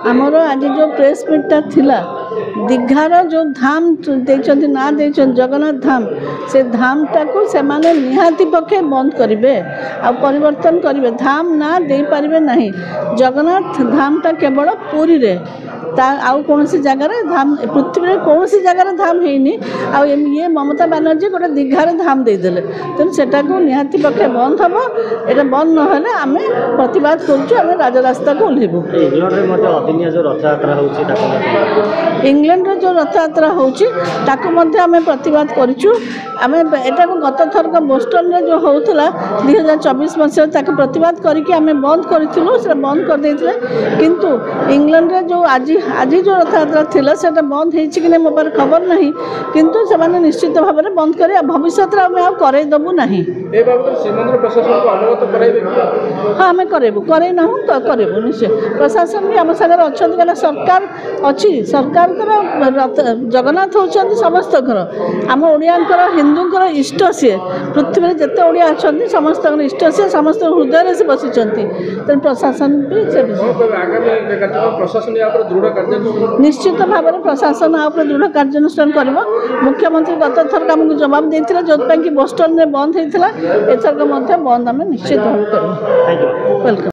आमर आज जो प्रेस मीटा थिला दीघार जो धाम ना जगन्नाथ धाम से धाम टाको से माने निहाती पक्षे बंद करेंगे आ परिवर्तन करेंगे धाम ना दे पारे ना जगन्नाथ धाम टा केवल पुरी रे आउ कौन सी जगार धाम पृथ्वी कौन सी जगार धाम है ये ममता बानर्जी गोटे दीघार धाम देदेले तेणु सेटा को निहाती पक्षे बंद हम ये बंद ना आम प्रतिवाद करें राजरास्ता को ओह्लैबू। इंग्लैंड जो रथ यात्रा होमें प्रतिवाद करूँ आम एटा गत थरक बोस्टन में जो होता 2024 मसीह प्रतिवाद करके आम बंद करूँ से बंद कर देते किंतु इंग्लैंड रे जो आज जो रथ यात्रा थिला सेटा बंद हो मो पास खबर ना किंतु से निश्चित भाव में बंद कर भविष्य में आम करदेबू ना हाँ आम करेबू करना तो करेबू निश्चय प्रशासन भी आम सागर अच्छा कहना सरकार अच्छी सरकार जगन्नाथ होती समस्त आम ओडियांकर हिंदूंकर इष्ट सी पृथ्वी जिते ओडिया अच्छा समस्त इष्ट सी समस्त हृदय से बसी तेणु प्रशासन भी निश्चित भाव में प्रशासन दृढ़ कार्यानुष्ठान कर मुख्यमंत्री गत थरक आमको जवाब देते जो कि बोस्टन में बंद होता एथरक बंद आम निश्चित भाव कर वेलकम।